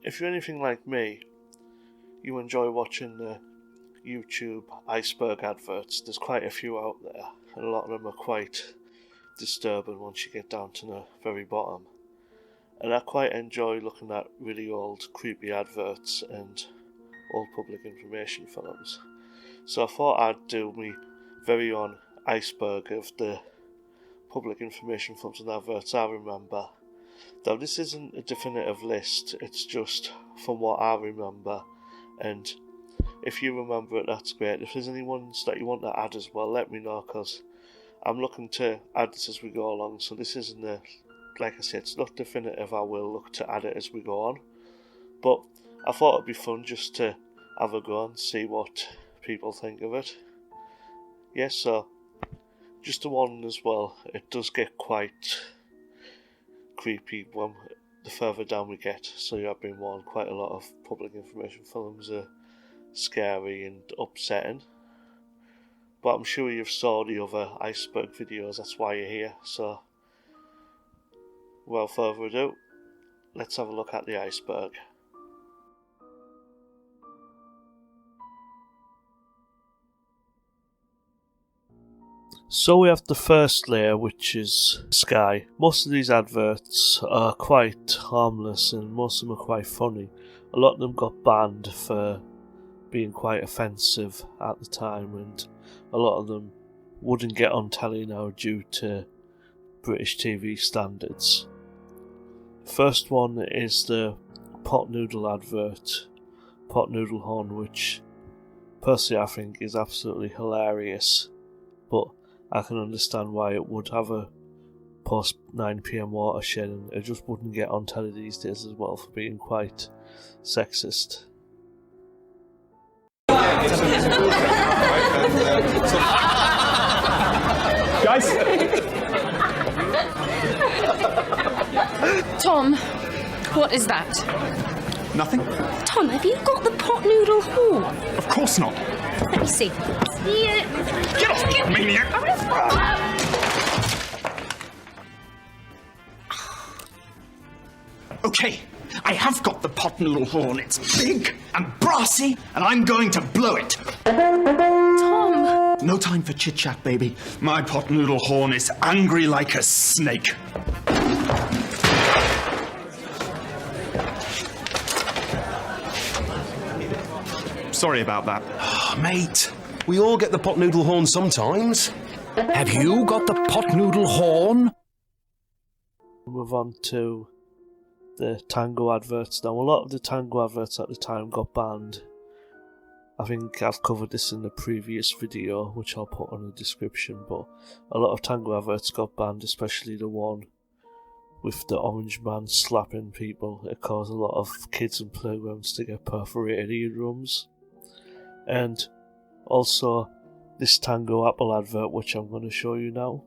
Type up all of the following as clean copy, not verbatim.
if you're anything like me, you enjoy watching the YouTube Iceberg adverts. There's quite a few out there, and a lot of them are quite disturbing once you get down to the very bottom. And I quite enjoy looking at really old creepy adverts and old public information films. So I thought I'd do my very own iceberg of the public information films and adverts I remember. Now this isn't a definitive list, it's just from what I remember, and if you remember it, that's great. If there's any ones that you want to add as well, let me know, because I'm looking to add this as we go along. So this isn't a, like I said, it's not definitive. I will look to add it as we go on, but I thought it'd be fun just to have a go and see what people think of it. Yes, so just to warn as well, it does get quite creepy when the further down we get, so you have been warned. Quite a lot of public information films are scary and upsetting, but I'm sure you've saw the other Iceberg videos, that's why you're here. So without further ado, let's have a look at the iceberg. So we have the first layer, which is sky. Most of these adverts are quite harmless and most of them are quite funny. A lot of them got banned for being quite offensive at the time, and a lot of them wouldn't get on telly now due to British TV standards. First one is the pot noodle advert, pot noodle horn, which personally I think is absolutely hilarious, but I can understand why it would have a post 9 PM watershed, and it just wouldn't get on telly these days as well for being quite sexist. Guys! Tom, what is that? Nothing? Tom, have you got the pot noodle horn? Of course not. Let me see. Get off, maniac! Okay, I have got the pot noodle horn. It's big and brassy, and I'm going to blow it. Tom! No time for chit-chat, baby. My pot noodle horn is angry like a snake. Sorry about that. Oh, mate, we all get the pot noodle horn sometimes. Have you got the pot noodle horn? Move on to the tango adverts now. A lot of the tango adverts at the time got banned. I think I've covered this in the previous video, which I'll put on the description, but a lot of tango adverts got banned, especially the one with the orange man slapping people. It caused a lot of kids and playgrounds to get perforated eardrums. And also this Tango Apple advert, which I'm going to show you now.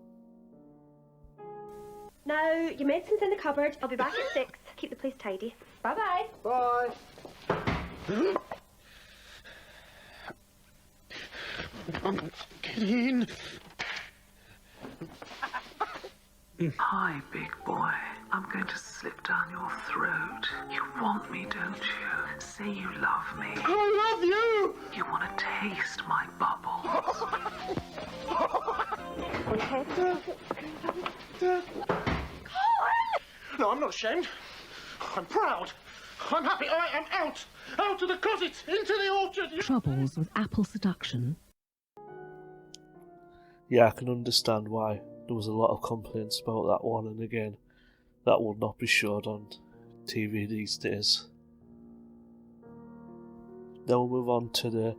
No, your medicine's in the cupboard. I'll be back at 6. Keep the place tidy. Bye-bye. Bye. Get in. Hi, big boy. I'm going to slip down your throat. You want me, don't you? Say you love me. I love you! You want to taste my bubbles. No, I'm not ashamed. I'm proud. I'm happy. I am out. Out of the closet. Into the orchard. Troubles with apple seduction. Yeah, I can understand why there was a lot of complaints about that one, and again, that will not be showed on TV these days. Then we'll move on to the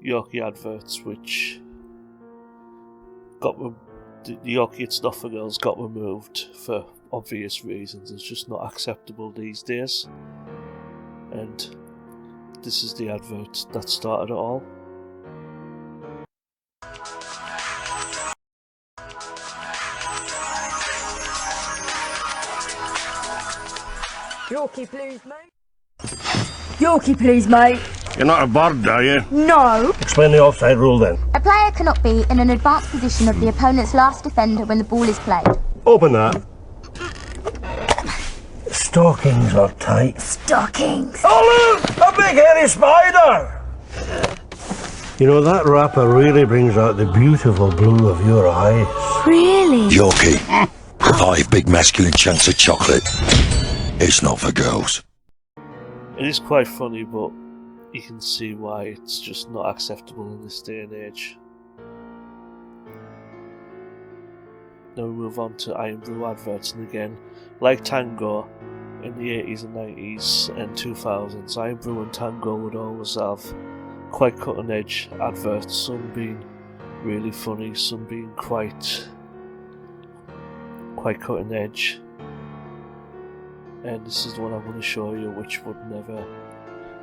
Yorkie adverts, which got the Yorkie It's Not For Girls got removed for obvious reasons. It's just not acceptable these days, and this is the advert that started it all. Yorkie, please, mate. Yorkie, please, mate. You're not a bird, are you? No. Explain the offside rule then. A player cannot be in an advanced position of the opponent's last defender when the ball is played. Open that. stockings are tight. Stockings. Oh look! A big hairy spider! You know, that wrapper really brings out the beautiful blue of your eyes. Really? Yorkie, 5 big masculine chunks of chocolate. It's not for girls. It is quite funny, but you can see why it's just not acceptable in this day and age. Now we move on to Iron Brew adverts, and again, like Tango, in the 80s and 90s and 2000s, Iron Brew and Tango would always have quite cutting edge adverts, some being really funny, some being quite cutting edge. And this is the one I'm going to show you, which would never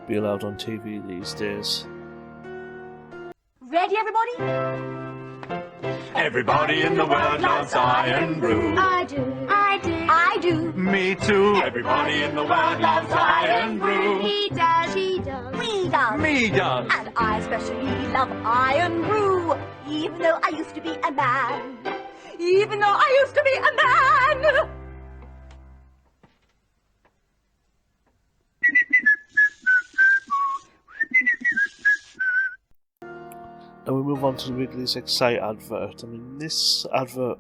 be allowed on TV these days. Ready, everybody? Everybody in the world loves Iron Brew. I do. I do. I do. Me too. Everybody in the world loves Iron Brew. He does. He does. We does. Me does. And I especially love Iron Brew. Even though I used to be a man. Even though I used to be a man. And we move on to the Wrigley's Excite advert. I mean, this advert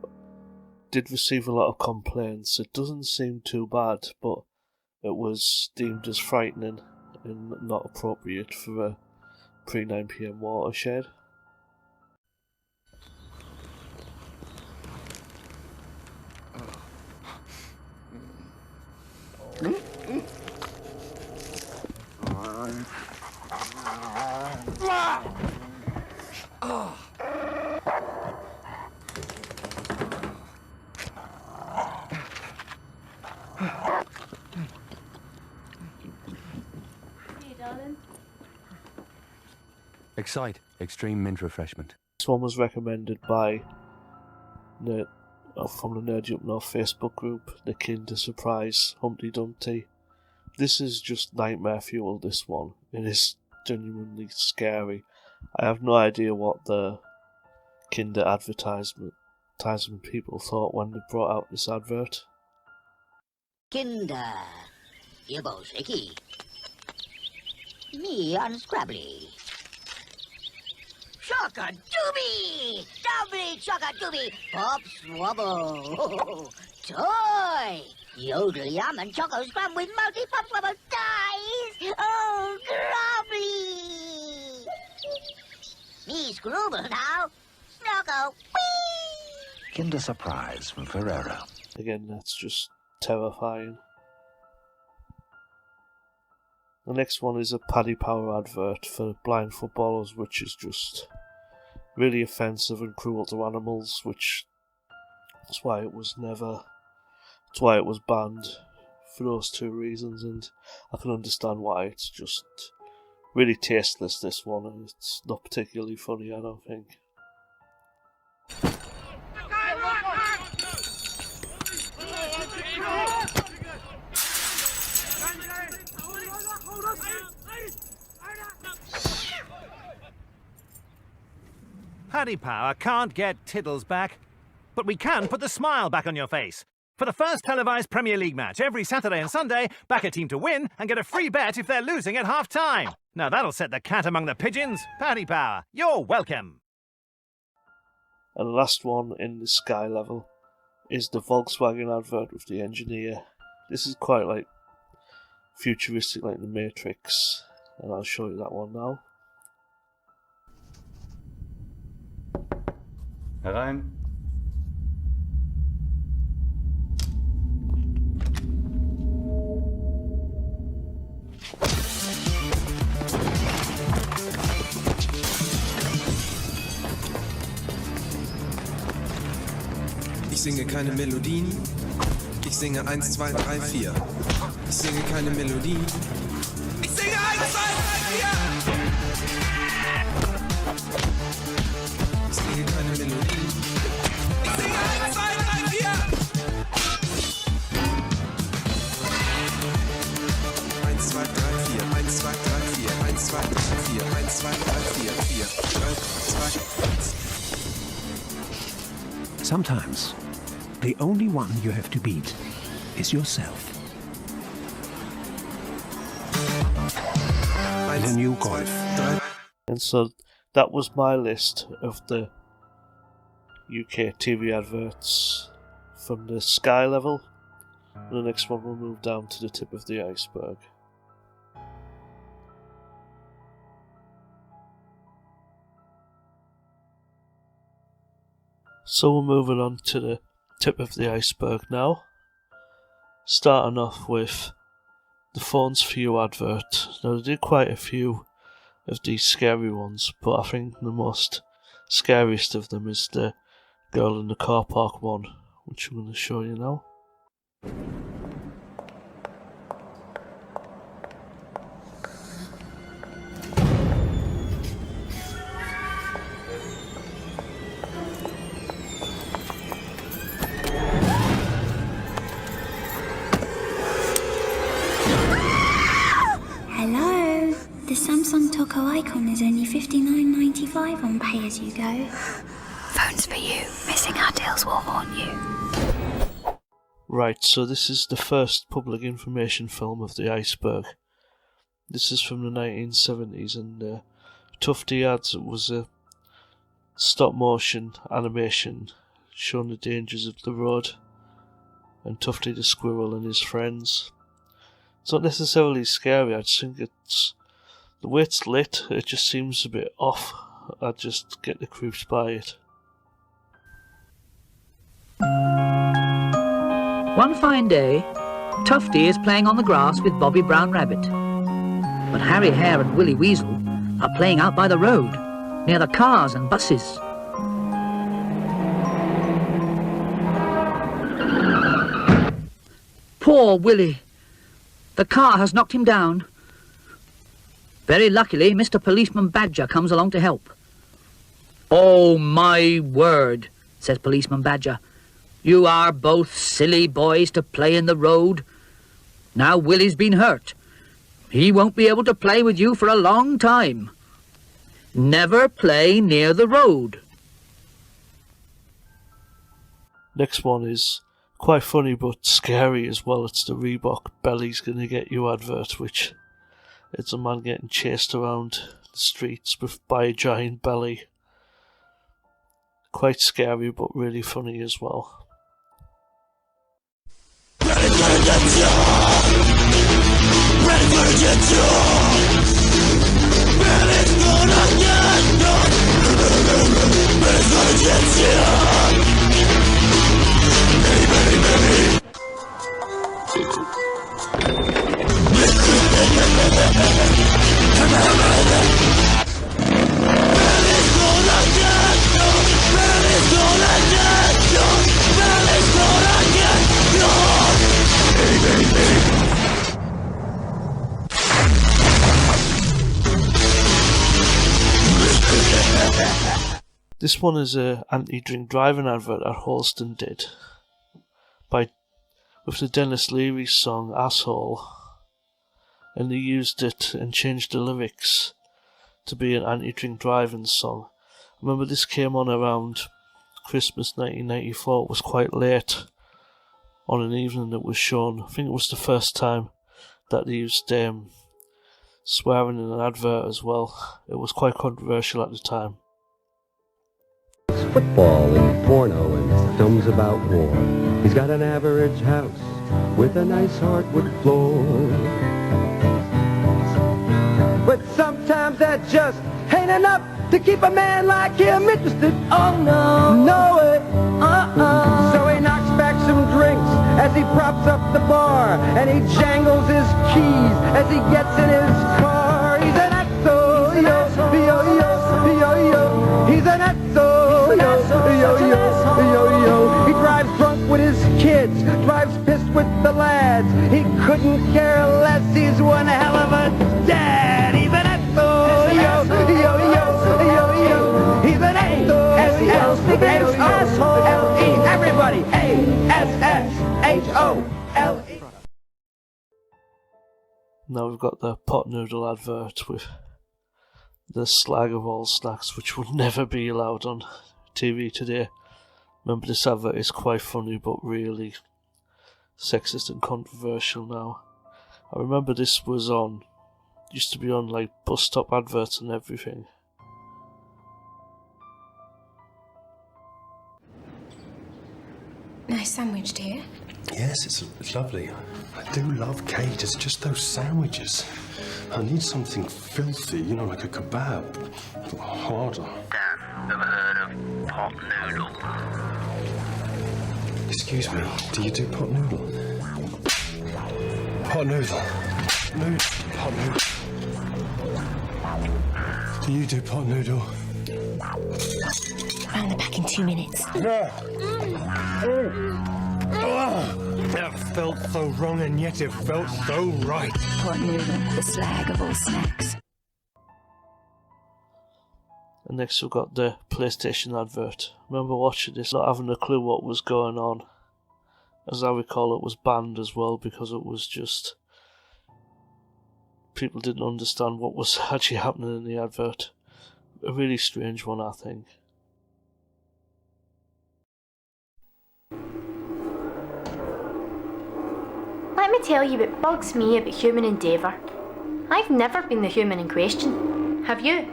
did receive a lot of complaints. It doesn't seem too bad, but it was deemed as frightening and not appropriate for a pre-9 PM watershed. Excite, extreme mint refreshment. This one was recommended by from the Nerdy Up North Facebook group, the Kinder Surprise Humpty Dumpty. This is just nightmare fuel, this one. It is genuinely scary. I have no idea what the Kinder advertisement people thought when they brought out this advert. Kinder, you both shaky. Me unscrabbly. Chock-a-doobie! Doubly chock-a-doobie! Pop swabble! Toy! Yodel yum and choco scrum with multi-pop swabble dies! Oh, grobbly! Me screwball now! Snuggle! Whee! Kinder Surprise from Ferrero. Again, that's just terrifying. The next one is a Paddy Power advert for blind footballers, which is just really offensive and cruel to animals, that's why it was banned for those two reasons, and I can understand why. It's just really tasteless, this one, and it's not particularly funny, I don't think. Paddy Power can't get Tiddles back, but we can put the smile back on your face. For the first televised Premier League match every Saturday and Sunday, back a team to win and get a free bet if they're losing at half-time. Now that'll set the cat among the pigeons. Paddy Power, you're welcome. And the last one in the sky level is the Volkswagen advert with the engineer. This is quite like futuristic, like the Matrix, and I'll show you that one now. Herein. Ich singe keine Melodien. Ich singe 1, 2, 3, 4. Ich singe keine Melodien. Ich singe 1, 2, 3, 4. Ich singe keine Melodien. Ich singe 1, 2, 3, 4. 1, 2, 3, 4. 1, 2, 3, 4. 1, 2, 3, 4. 1, 2, 3, 4. 4, 3, 2, 1. Sometimes, the only one you have to beat is yourself. and a new Golf. And so that was my list of the UK TV adverts from the sky level. And the next one will move down to the tip of the iceberg. So we're moving on to the tip of the iceberg now. Starting off with the Phones For You advert. Now they did quite a few of these scary ones, but I think the most scariest of them is the girl in the car park one, which I'm going to show you now. Hello. The Samsung Toco icon is only $59.95 on Pay As You Go. Phones For You. Missing our deals will haunt you. Right, so this is the first public information film of the Iceberg. This is from the 1970s, and Tufty Ads was a stop motion animation showing the dangers of the road, and Tufty the squirrel and his friends. It's not necessarily scary, I just think it's the way it's lit, it just seems a bit off. I just get the creeps by it. One fine day, Tufty is playing on the grass with Bobby Brown Rabbit. But Harry Hare and Willy Weasel are playing out by the road, near the cars and buses. Poor Willy. The car has knocked him down. Very luckily, Mr. Policeman Badger comes along to help. "Oh, my word," says Policeman Badger. "You are both silly boys to play in the road. Now Willy's been hurt. He won't be able to play with you for a long time. Never play near the road." Next one is quite funny but scary as well. It's the Reebok Belly's Gonna Get You advert, which it's a man getting chased around the streets by a giant belly. Quite scary but really funny as well. This one is a anti-drink driving advert that Holston did with the Dennis Leary song Asshole, and they used it and changed the lyrics to be an anti-drink driving song. I remember this came on around Christmas 1994. It was quite late on an evening it was shown. I think it was the first time that they used swearing in an advert as well. It was quite controversial at the time. Football and porno and films about war. He's got an average house with a nice hardwood floor. But sometimes that just ain't enough to keep a man like him interested. Oh no, no it, So he knocks back some drinks as he props up the bar, and he jangles his keys as he gets in his car. He's an asshole, yo. He's an asshole, yo. He drives drunk with his kids, drives pissed with the lads. He couldn't care less, he's one hell of a dad. He's an asshole, yo. He's an asshole, everybody, A-S-S-H-O-L-E. Now we've got the pot noodle advert with the slag of all snacks, which would never be allowed on TV today. Remember, this advert is quite funny but really sexist and controversial now. I remember this was on Used to be on like bus stop adverts and everything. Nice sandwich, dear. Yes, it's lovely. I do love Kate. It's just those sandwiches. I need something filthy, you know, like a kebab. Harder. Dan, ever heard of pot noodle? Excuse me, do you do pot noodle? Pot noodle. Pot noodle. Do you do pot noodle? Round the back in 2 minutes. That felt so wrong and yet it felt so right. Pot noodle, the slag of all snacks. And next we've got the PlayStation advert. I remember watching this, not having a clue what was going on. As I recall, it was banned as well because it was just... people didn't understand what was actually happening in the advert. A really strange one, I think. Let me tell you what bugs me about human endeavour. I've never been the human in question. Have you?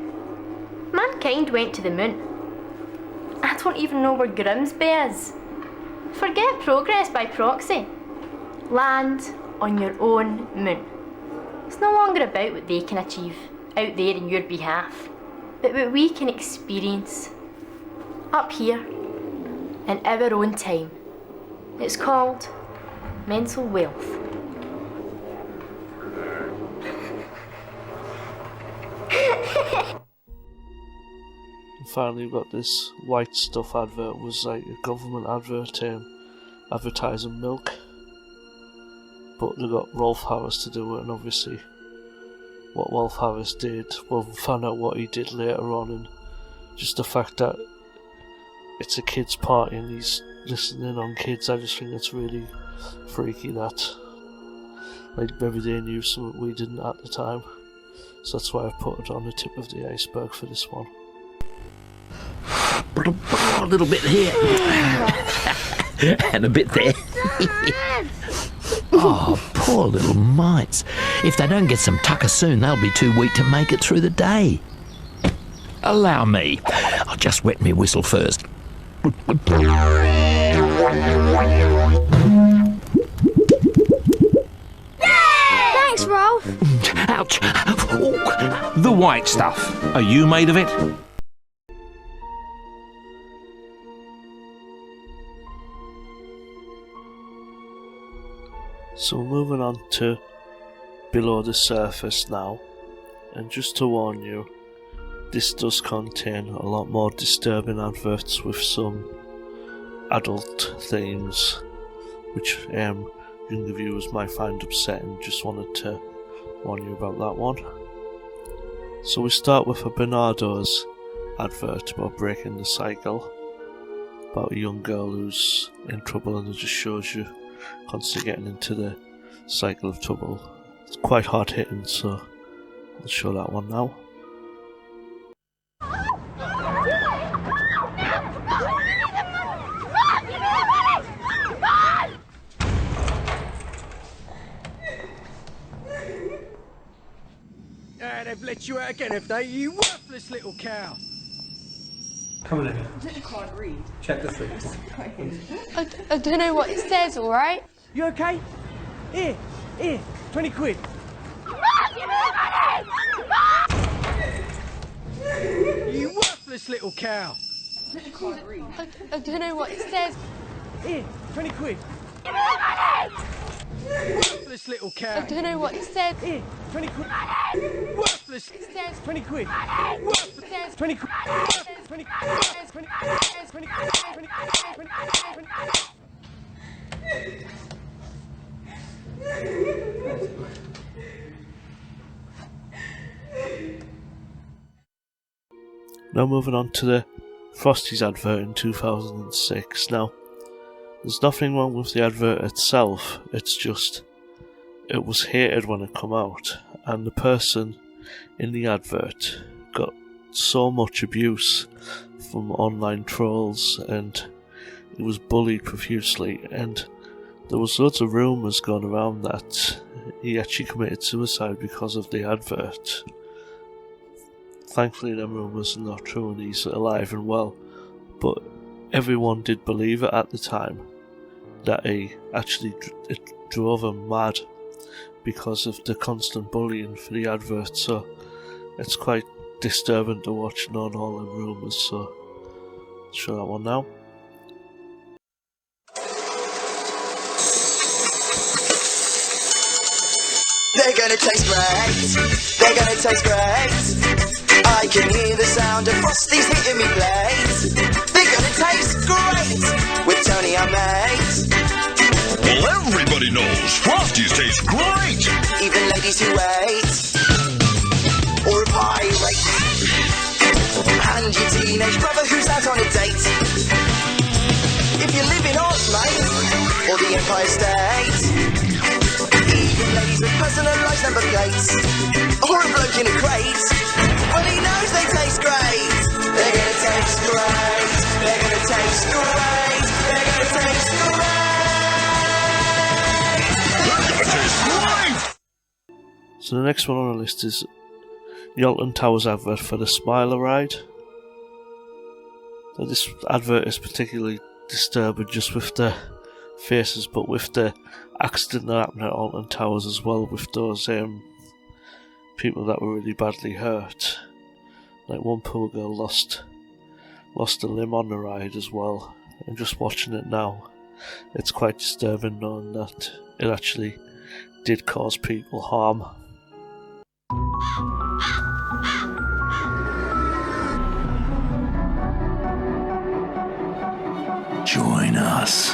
Mankind went to the moon. I don't even know where Grimsby is. Forget progress by proxy. Land on your own moon. It's no longer about what they can achieve out there in your behalf, but what we can experience up here in our own time. It's called mental wealth. And finally we've got this White Stuff advert. It was like a government advert advertising milk, but they got Rolf Harris to do it, and obviously what Rolf Harris did, well, we'll find out what he did later on, and just the fact that it's a kids' party and he's listening on kids, I just think it's really freaky that like maybe they knew something we didn't at the time. So that's why I've put it on the tip of the iceberg for this one. A little bit here and a bit there. Oh, poor little mites. If they don't get some tucker soon, they'll be too weak to make it through the day. Allow me. I'll just wet me whistle first. Thanks, Rolf. Ouch. The White Stuff. Are you made of it? So moving on to Below the Surface now, and just to warn you, this does contain a lot more disturbing adverts with some adult themes, which younger viewers might find upsetting. Just wanted to warn you about that one. So we start with a Bernardo's advert about breaking the cycle, about a young girl who's in trouble, and it just shows you constantly getting into the cycle of trouble. It's quite hard hitting, so I'll show that one now. They've let you out again, have they? You worthless little cow. Come on in. I can't read. Check the sleeves. I don't know what it says, alright? You okay? Here, 20 quid. You worthless little cow. I can't read. I don't know what it says. Here, 20 quid. Worthless little cow. I don't know what it says. Here, 20 quid. Worthless. It says 20 quid. Worthless. 20 quid. 20 quid. 20 Now moving on to the Frosty's advert in 2006. Now, there's nothing wrong with the advert itself, it's just it was hated when it came out, and the person in the advert got so much abuse from online trolls, and he was bullied profusely, and there was loads of rumours going around that he actually committed suicide because of the advert. Thankfully them rumours are not true and he's alive and well, but everyone did believe it at the time, that it drove him mad because of the constant bullying for the advert, so it's quite disturbing to watch, knowing all the rumours, so I'll show that one now. They're gonna taste great, they're gonna taste great. I can hear the sound of Frosty's hitting me blades. They're gonna taste great, with Tony our mate. Well, everybody knows Frosties taste great. Even ladies who wait, or a pirate, and your teenage brother who's out on a date. If you live in Oz, mate, or the Empire State, even ladies with personalised number plates, or a bloke in a crate, well he knows they taste great. They're gonna taste great, they're gonna taste great, they're gonna taste great. So the next one on the list is the Alton Towers advert for the Smiler ride. So this advert is particularly disturbing just with the faces, but with the accident that happened at Alton Towers as well, with those people that were really badly hurt. Like one poor girl lost a limb on the ride as well, and just watching it now, it's quite disturbing knowing that it actually did cause people harm. Join us.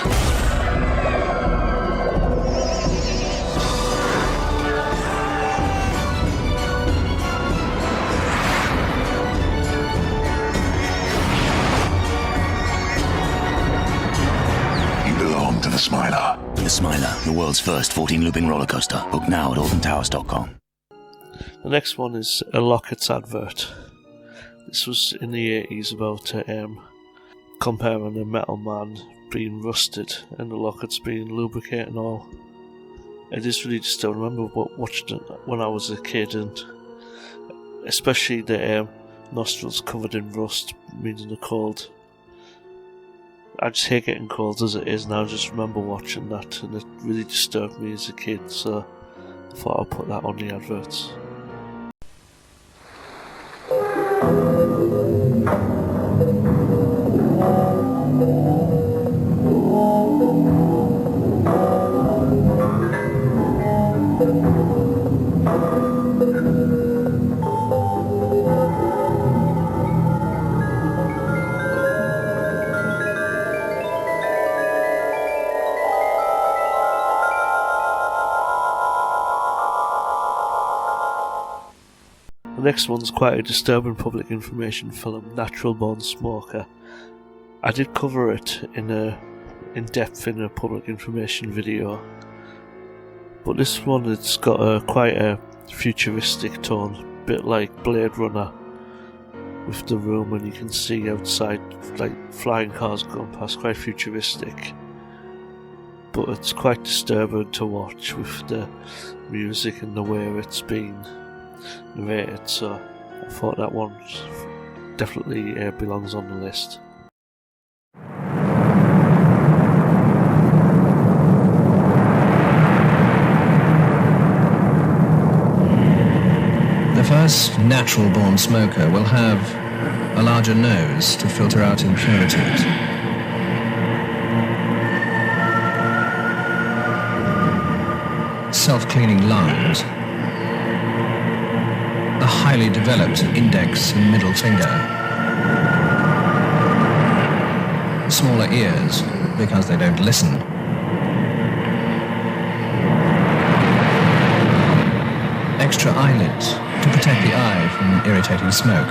You belong to the Smiler. The Smiler, the world's first 14-looping roller coaster. Book now at altontowers.com. The next one is a Lockets advert. This was in the 80s about comparing a metal man being rusted and the Lockets being lubricated and all. It is really disturbing. I remember watching it when I was a kid, and especially the nostrils covered in rust, meaning the cold. I just hate getting cold as it is now. I just remember watching that and it really disturbed me as a kid, so I thought I'd put that on the adverts. The next one's quite a disturbing public information film, Natural Born Smoker. I did cover it in depth in a public information video, but this one, it's got quite a futuristic tone, a bit like Blade Runner, with the room and you can see outside like flying cars going past, quite futuristic. But it's quite disturbing to watch with the music and the way it's been narrated, so I thought that one definitely belongs on the list. The first natural-born smoker will have a larger nose to filter out impurities. Self-cleaning lungs, a highly developed index and middle finger, smaller ears because they don't listen, extra eyelids to protect the eye from irritating smoke,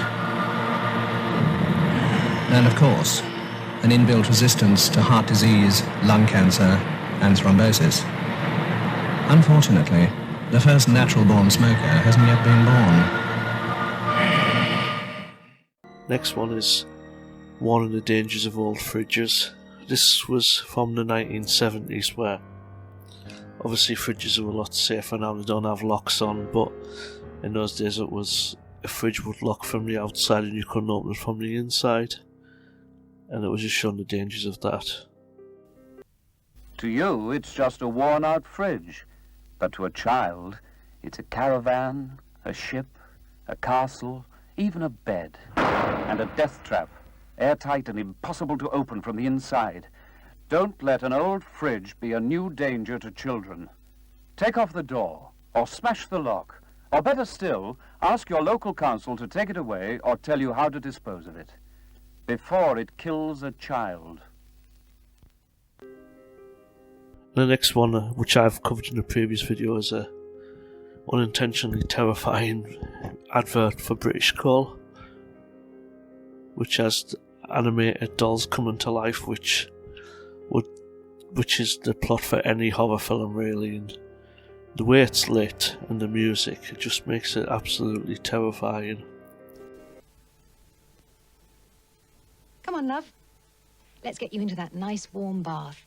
and of course, an inbuilt resistance to heart disease, lung cancer, and thrombosis. Unfortunately, the first natural-born smoker hasn't yet been born. Next one is Warning the Dangers of Old Fridges. This was from the 1970s, where Obviously fridges are a lot safer now, they don't have locks on, but in those days it was a fridge would lock from the outside and you couldn't open it from the inside, and it was just showing the dangers of that. To you, it's just a worn-out fridge, but to a child, it's a caravan, a ship, a castle, even a bed, and a death trap, airtight and impossible to open from the inside. Don't let an old fridge be a new danger to children. Take off the door, or smash the lock, or better still, ask your local council to take it away or tell you how to dispose of it, before it kills a child. The next one, which I've covered in a previous video, is a unintentionally terrifying advert for British Coal, which has animated dolls coming to life, which is the plot for any horror film really, and the way it's lit and the music, it just makes it absolutely terrifying. Come on, love. Let's get you into that nice warm bath.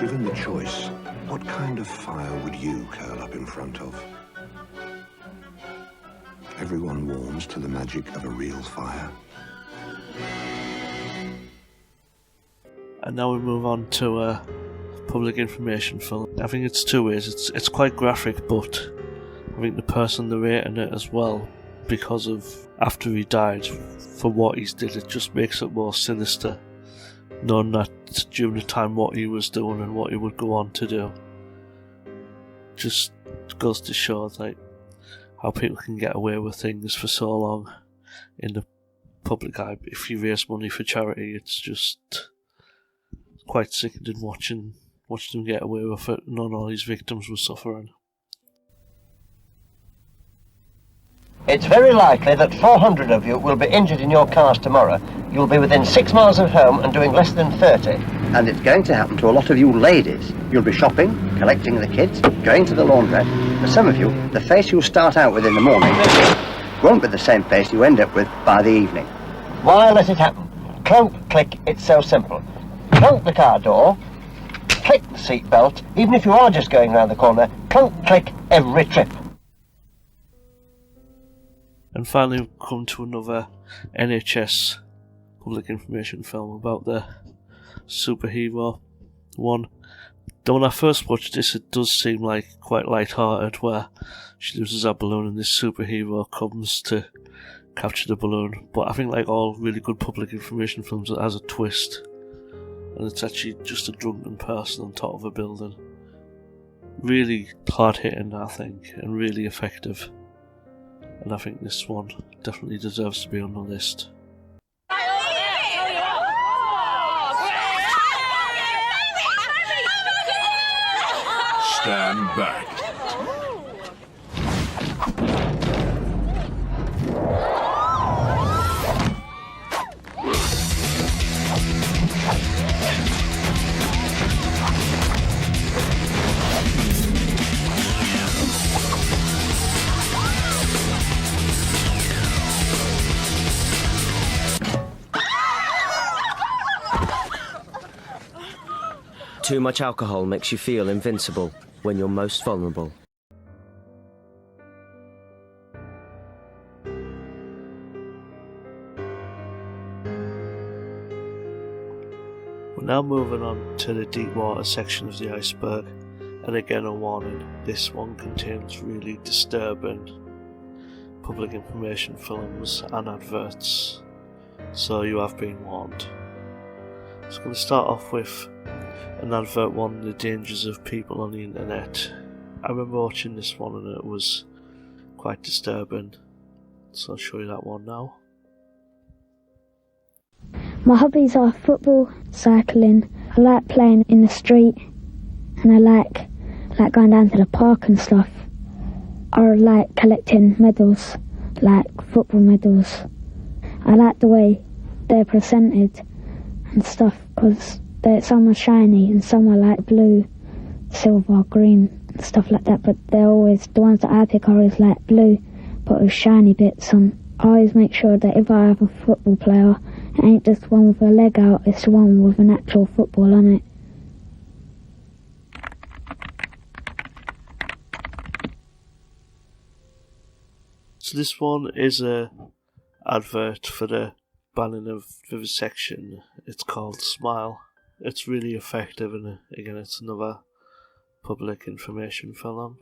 Given the choice, what kind of fire would you curl up in front of? Everyone warms to the magic of a real fire. And now we move on to a public information film. I think it's two ways. It's quite graphic, but I think the person narrating it as well, because of after he died, for what he's did, it just makes it more sinister, knowing that during the time what he was doing and what he would go on to do. Just goes to show like how people can get away with things for so long in the public eye. If you raise money for charity, it's just quite sickening watching them get away with it, knowing all these victims were suffering. It's very likely that 400 of you will be injured in your cars tomorrow. You'll be within 6 miles of home and doing less than 30. And it's going to happen to a lot of you ladies. You'll be shopping, collecting the kids, going to the laundrette. For some of you, the face you start out with in the morning won't be the same face you end up with by the evening. Why let it happen? Clunk, click, it's so simple. Clunk the car door, click the seat belt, even if you are just going round the corner, clunk, click every trip. And finally we've come to another NHS public information film about the superhero one. Though when I first watched this, it does seem like quite light-hearted, where she loses her balloon and this superhero comes to capture the balloon. But I think like all really good public information films, it has a twist, and it's actually just a drunken person on top of a building. Really hard-hitting, I think, and really effective. And I think this one definitely deserves to be on the list. Stand back. Too much alcohol makes you feel invincible when you're most vulnerable. We're now moving on to the deep water section of the iceberg, and again a warning, this one contains really disturbing public information films and adverts, so you have been warned. So I'm going to start off with an advert warning the dangers of people on the internet. I remember watching this one and it was quite disturbing. So I'll show you that one now. My hobbies are football, cycling. I like playing in the street, and I like going down to the park and stuff. I like collecting medals, like football medals. I like the way they're presented and stuff, because some are shiny and some are like blue, silver, green, and stuff like that, but they're always, the ones that I pick are always like blue, but with shiny bits on. I always make sure that if I have a football player, it ain't just one with a leg out, it's the one with an actual football on it. So this one is a advert for the banning of vivisection. It's called Smile. It's really effective, and again, it's another public information film.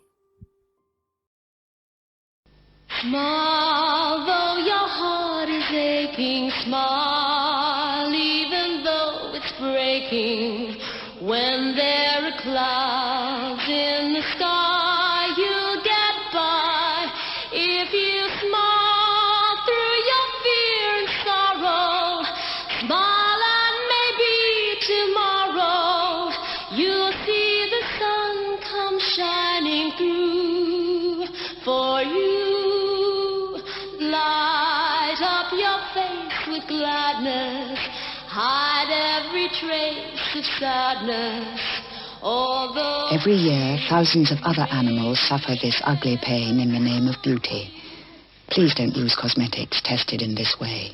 Smile, though your heart is aching. Smile, even though it's breaking. When there are clouds in the sky, you'll get by. If you smile through your fear and sorrow, smile and maybe tomorrow you'll see the sun come shining through for you. Light up your face with gladness, hide every trace of sadness. Although Every year, thousands of other animals suffer this ugly pain in the name of beauty. Please don't use cosmetics tested in this way.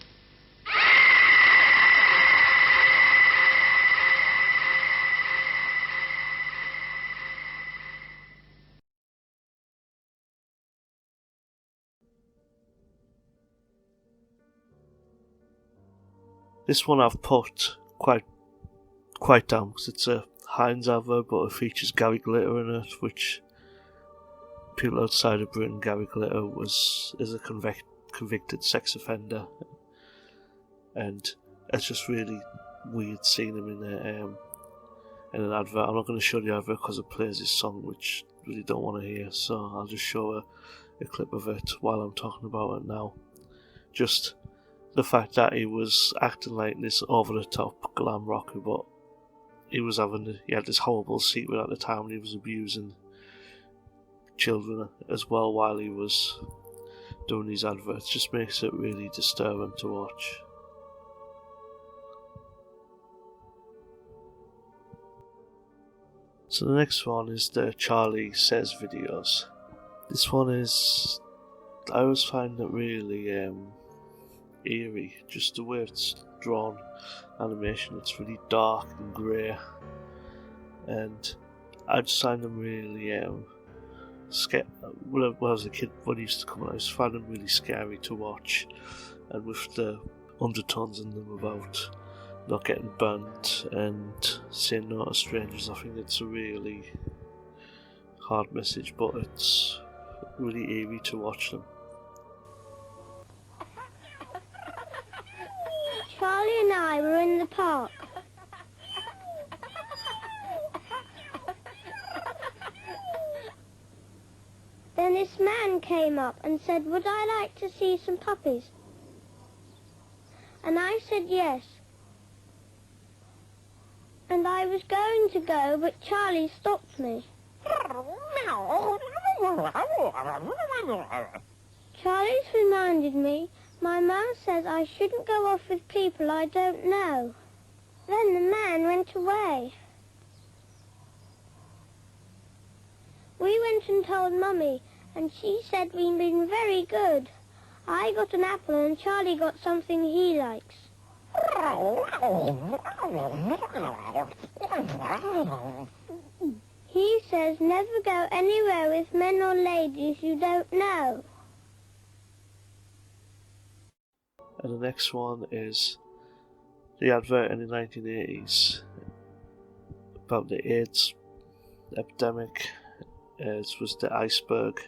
This one I've put quite down because it's a Heinz advert, but it features Gary Glitter in it, which people outside of Britain, Gary Glitter is a convicted sex offender, and it's just really weird seeing him in an advert. I'm not going to show the advert because it plays his song, which I really don't want to hear, so I'll just show a clip of it while I'm talking about it now. Just the fact that he was acting like this over-the-top glam rocker, but he had this horrible secret at the time, and he was abusing children as well while he was doing these adverts. Just makes it really disturbing to watch. So the next one is the Charlie Says videos. This one is, I always find it really eerie, just the way it's drawn, animation. It's really dark and grey, and I just find them really when I was a kid, when he used to come out, I just found them really scary to watch, and with the undertones in them about not getting burnt and saying no to strangers, I think it's a really hard message, but it's really eerie to watch them. Charlie and I were in the park. Then this man came up and said, "Would I like to see some puppies?" And I said yes. And I was going to go, but Charlie stopped me. Charlie's reminded me, my mum says I shouldn't go off with people I don't know. Then the man went away. We went and told Mummy, and she said we'd been very good. I got an apple and Charlie got something he likes. He says never go anywhere with men or ladies you don't know. And the next one is the advert in the 1980s about the AIDS epidemic. It was the Iceberg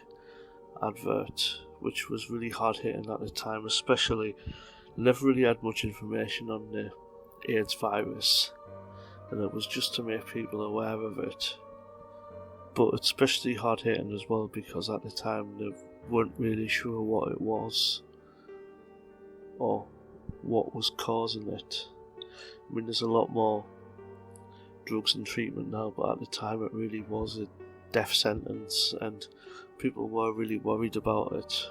advert, which was really hard hitting at the time, especially never really had much information on the AIDS virus, and it was just to make people aware of it. But especially hard hitting as well because at the time they weren't really sure what it was. or what was causing it. I mean, there's a lot more drugs and treatment now, but at the time it really was a death sentence, and people were really worried about it.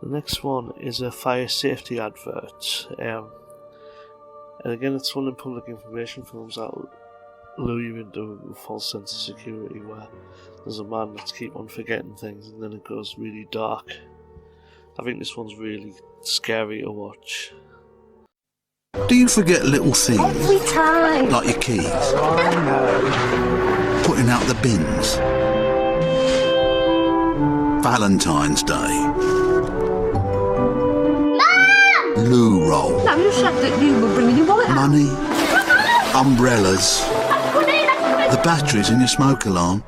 The next one is a fire safety advert, and again it's one of the public information films that lure you into a false sense of security, where there's a man that's keep on forgetting things and then it goes really dark. I think this one's really scary to watch. Do you forget little things? Every time. Like your keys? Putting out the bins? Valentine's Day? Loo roll? No, you said that you were bringing your wallet out. Money? Umbrellas? The batteries in your smoke alarm?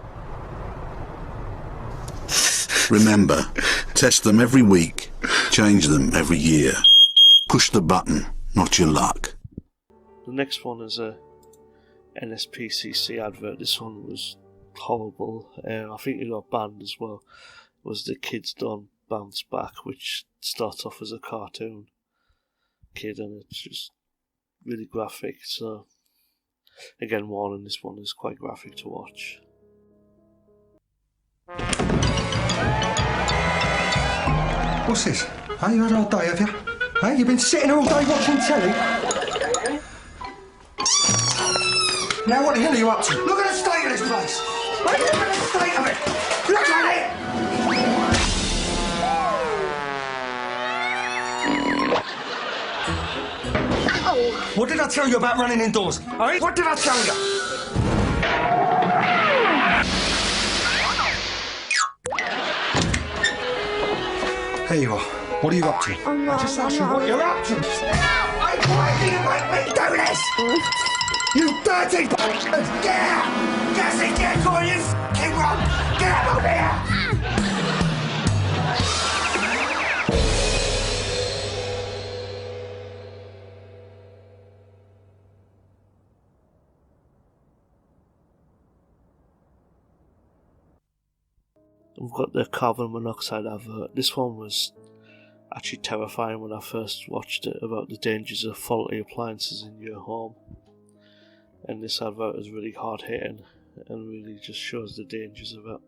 Remember, test them every week, change them every year. Push the button, not your luck. The next one is a NSPCC advert. This one was horrible. I think it got banned as well. It was the Kids Don't Bounce Back, which starts off as a cartoon kid, and it's just really graphic. So again, warning, this one is quite graphic to watch. What's this? Hey, you had all day, have you? Hey, you been sitting all day watching telly? Now what the hell are you up to? Look at the state of this place! Look at the state of it! Look at it! Ow! What did I tell you about running indoors? Hey? What did I tell you? There you are. What are you up to? Oh, no, I just asked you no. what you're up to. Hey, why do you make me do this? You dirty bastard! Get out! Get in, get on, you f***ing run! Get out of here! We've got the carbon monoxide advert. This one was actually terrifying when I first watched it, about the dangers of faulty appliances in your home. And this advert is really hard hitting and really just shows the dangers of it.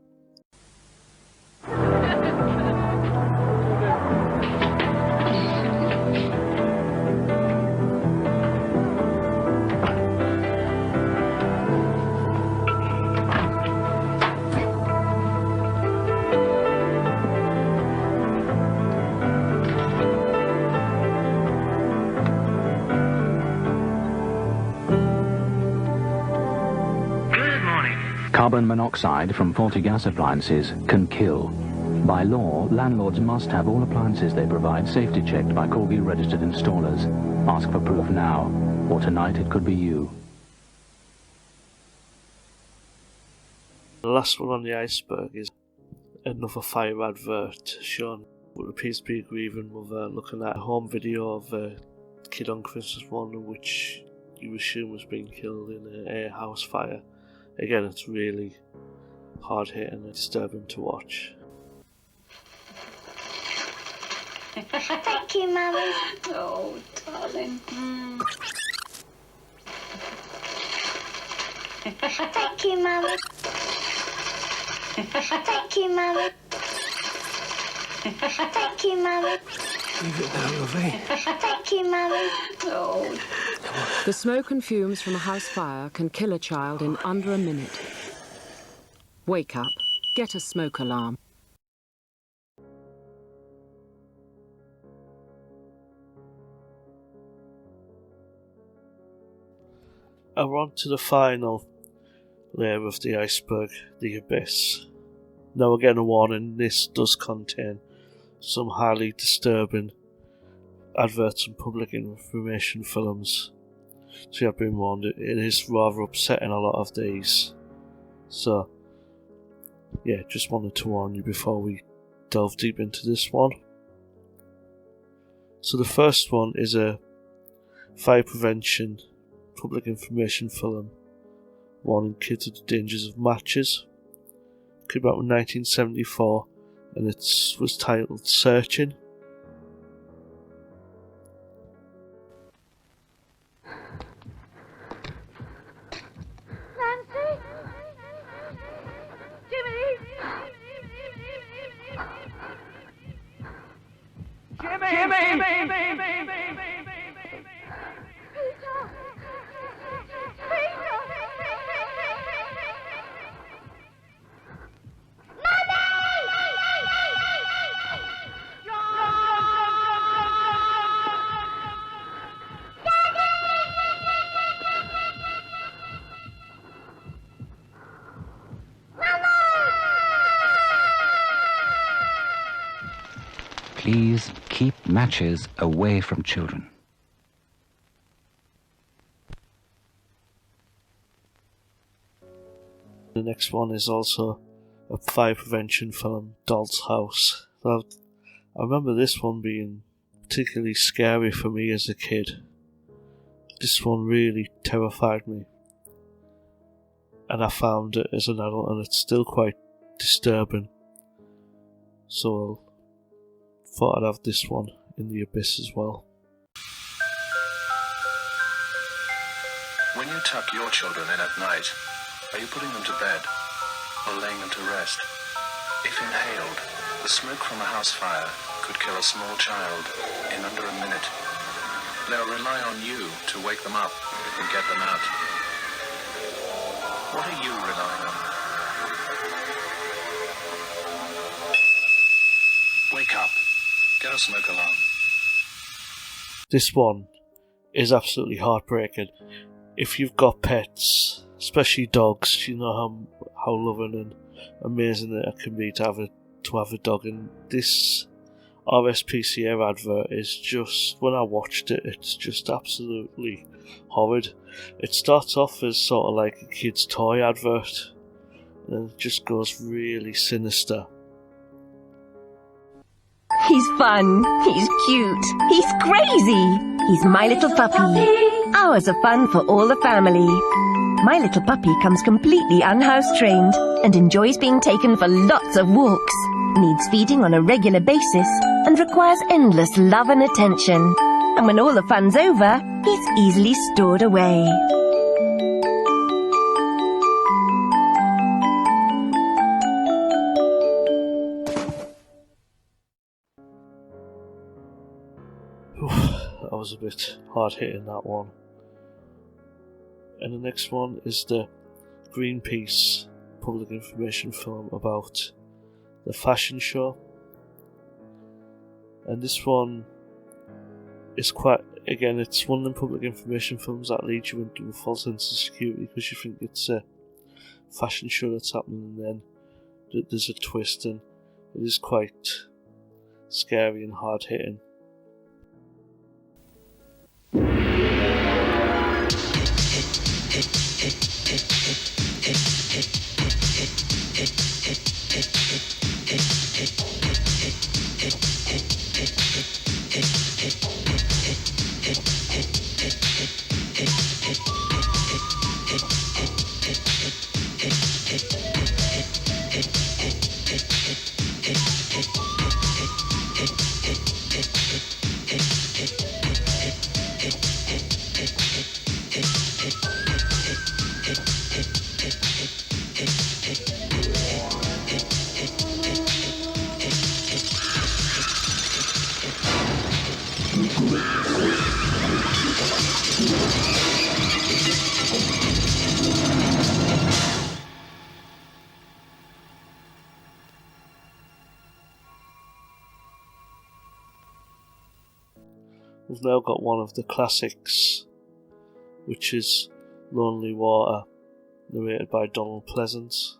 Carbon monoxide from faulty gas appliances can kill. By law, landlords must have all appliances they provide safety checked by Corgi registered installers. Ask for proof now, or tonight it could be you. The last one on the iceberg is another fire advert shown what appears to be a grieving mother looking at a home video of a kid on Christmas morning which you assume was being killed in a house fire. Again, it's really hard hitting and disturbing to watch. Thank you, Mummy. Oh, darling. Thank you, Mummy. Thank you, Mummy. Thank you, Mummy. Leave it now, lovely. Thank you, Mummy. Oh. The smoke and fumes from a house fire can kill a child in under a minute. Wake up, get a smoke alarm. And we're on to the final layer of the iceberg, the abyss. Now again, a warning, this does contain some highly disturbing adverts and public information films. So you have been warned, it is rather upsetting, a lot of these. So, yeah, just wanted to warn you before we delve deep into this one. So the first one is a fire prevention public information film warning kids of the dangers of matches. It came out in 1974 and it was titled Searching. Nancy? Please keep matches away from children. The next one is also a fire prevention film, Doll's House. Now, I remember this one being particularly scary for me as a kid. This one really terrified me. And I found it as an adult and it's still quite disturbing. So I thought I'd have this one in the abyss as well. When you tuck your children in at night, are you putting them to bed or laying them to rest? If inhaled, the smoke from a house fire could kill a small child in under a minute. They'll rely on you to wake them up and get them out. What are you relying on? Wake up. Get a smoke alarm. This one is absolutely heartbreaking. If you've got pets, especially dogs, you know how loving and amazing it can be to have a dog. And this RSPCA advert is just, when I watched it, it's just absolutely horrid. It starts off as sort of like a kid's toy advert, and it just goes really sinister. He's fun, he's cute, he's crazy. He's my little puppy. Hours of fun for all the family. My little puppy comes completely unhouse trained and enjoys being taken for lots of walks, needs feeding on a regular basis, and requires endless love and attention. And when all the fun's over, he's easily stored away. That was a bit hard hitting, that one. And the next one is the Greenpeace public information film about the fashion show. And this one is quite, again, it's one of the public information films that leads you into a false sense of security because you think it's a fashion show that's happening, and then there's a twist, and it is quite scary and hard hitting. We've now got one of the classics, which is Lonely Water, narrated by Donald Pleasance,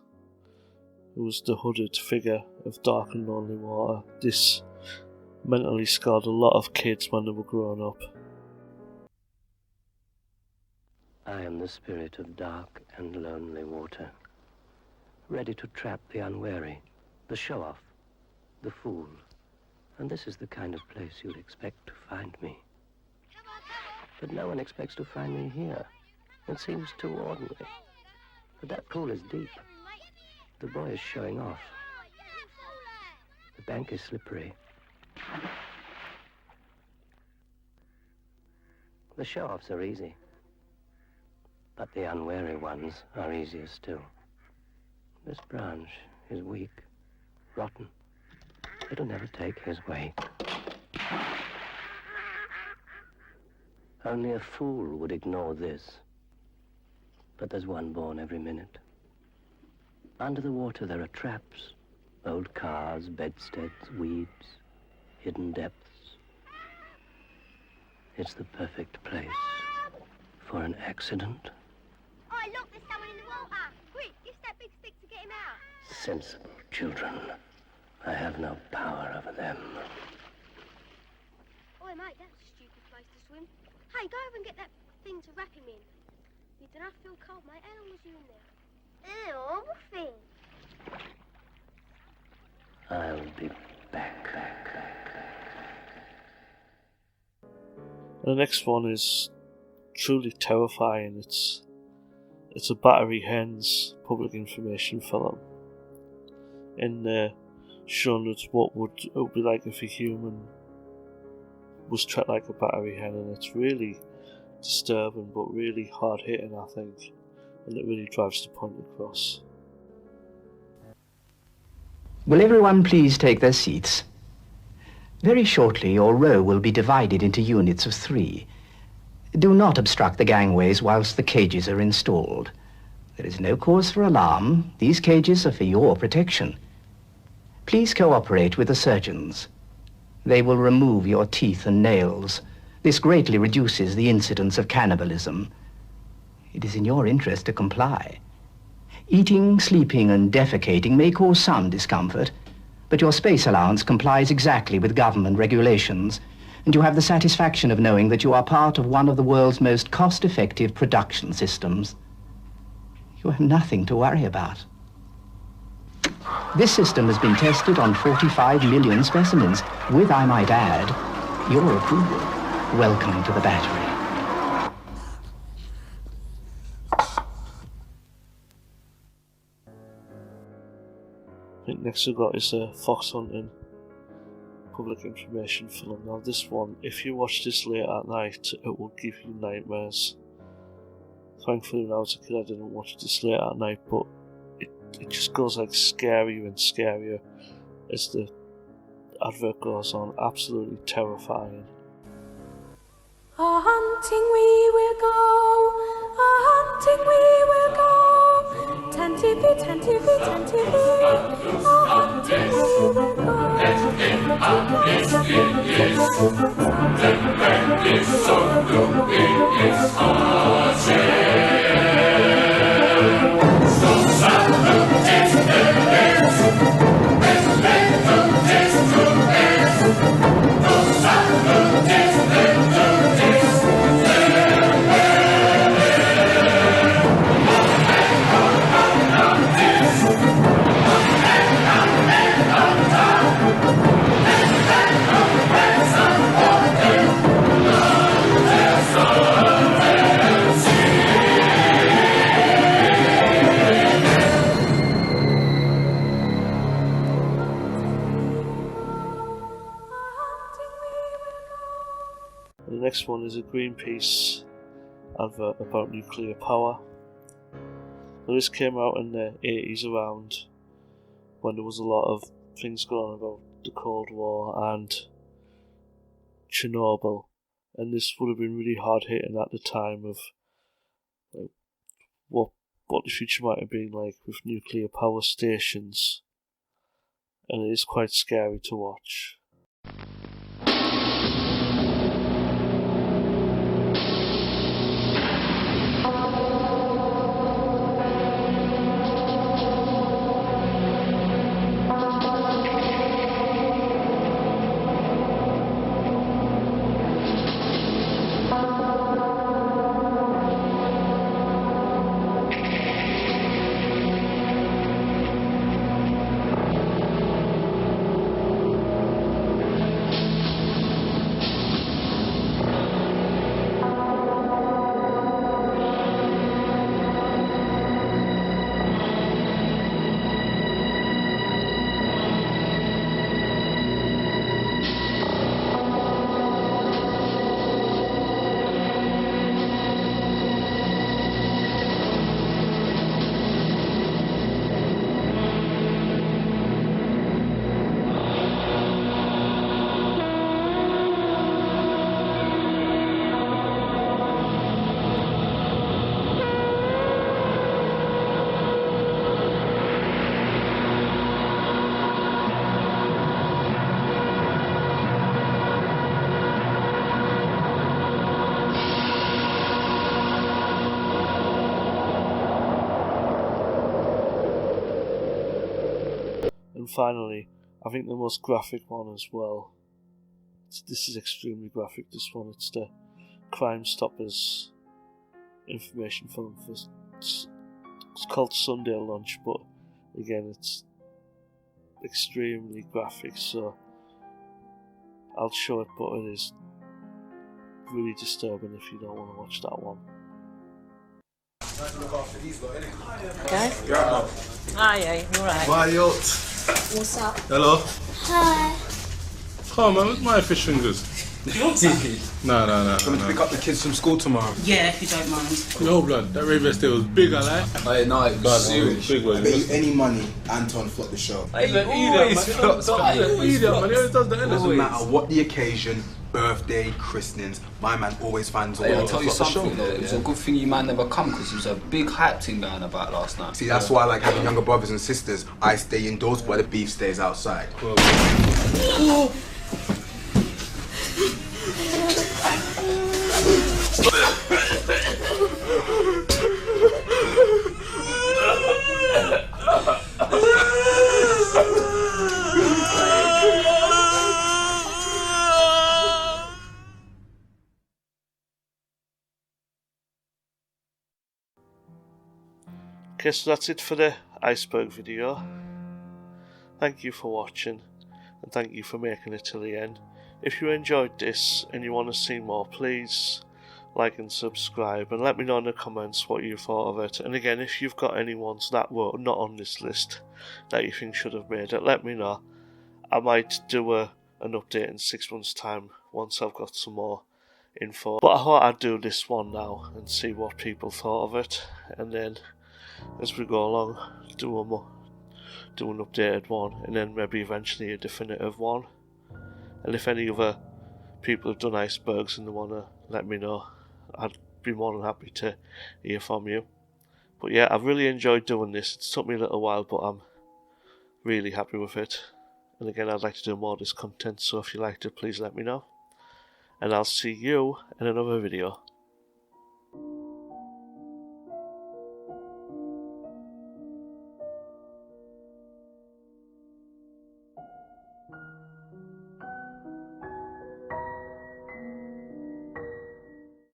who was the hooded figure of Dark and Lonely Water. This mentally scarred a lot of kids when they were growing up. I am the spirit of dark and lonely water, ready to trap the unwary, the show-off, the fool. And this is the kind of place you'd expect to find me. But no one expects to find me here. It seems too ordinary. But that pool is deep. The boy is showing off. The bank is slippery. The show-offs are easy. But the unwary ones are easier still. This branch is weak, rotten. It'll never take his weight. Only a fool would ignore this. But there's one born every minute. Under the water there are traps, old cars, bedsteads, weeds, hidden depths. It's the perfect place for an accident. Oh, look, there's someone in the water. Quick, use that big stick to get him out. Sensible children. I have no power over them. Oi, mate, that's a stupid place to swim. Hey, go over and get that thing to wrap him in. You don't feel cold, mate. How long was you in there? Ew, what thing? I'll be back. The next one is truly terrifying. It's a Battery Hens public information film. In there, shown us what it would be like if a human was treated like a battery hen, and it's really disturbing but really hard hitting, I think, and it really drives the point across. Will everyone please take their seats? Very shortly your row will be divided into units of 3. Do not obstruct the gangways whilst the cages are installed. There is no cause for alarm. These cages are for your protection. Please cooperate with the surgeons. They will remove your teeth and nails. This greatly reduces the incidence of cannibalism. It is in your interest to comply. Eating, sleeping, and defecating may cause some discomfort, but your space allowance complies exactly with government regulations, and you have the satisfaction of knowing that you are part of one of the world's most cost-effective production systems. You have nothing to worry about. This system has been tested on 45 million specimens, with, I might add, your approval. Welcome to the battery. I think next we've got is a fox hunting public information film. Now this one, if you watch this late at night, it will give you nightmares. Thankfully when I was a kid I didn't watch this late at night, but it just goes like scarier and scarier as the advert goes on. Absolutely terrifying. A-hunting we will go, a-hunting we will go, tentivy, tentivy, tentivy, a-hunting we will go. The next one is a Greenpeace advert about nuclear power. Now, this came out in the 80s, around when there was a lot of things going on about the Cold War and Chernobyl, and this would have been really hard hitting at the time of like, what the future might have been like with nuclear power stations, and it is quite scary to watch. And finally, I think the most graphic one as well. This is extremely graphic, this one. It's the Crime Stoppers information film. It's called Sunday Lunch, but again, it's extremely graphic, so I'll show it, but it is really disturbing if you don't want to watch that one. Okay. Hi, you alright? Why, yo? What's up? Hello? Hi. Come on, man, where's my fish fingers? No. Coming to pick up the kids from school tomorrow. Yeah, if you don't mind. Yo, blood, that rave yesterday was big, I like. Hey, no, it was serious. Big one. I bet you any money, Anton flopped the show. Hey, man, always flops, man. He always does the Doesn't matter what the occasion, birthday, christenings, my man always finds a way Hey, I'll to tell you flop the something, show. though. It was a good thing you man never come, because there was a big hype thing going about last night. See, that's why I like having younger brothers and sisters. I stay indoors while the beef stays outside. Okay, so that's it for the Iceberg video. Thank you for watching, and thank you for making it till the end. If you enjoyed this and you want to see more, please like and subscribe, and let me know in the comments what you thought of it. And again, if you've got any ones that were not on this list that you think should have made it, let me know. I might do an update in 6 months' time once I've got some more info. But I thought I'd do this one now and see what people thought of it, and then as we go along, do an updated one, and then maybe eventually a definitive one. And if any other people have done icebergs and they want to let me know, I'd be more than happy to hear from you. But yeah, I've really enjoyed doing this. It's took me a little while, but I'm really happy with it. And again, I'd like to do more of this content, so if you liked it, please let me know. And I'll see you in another video.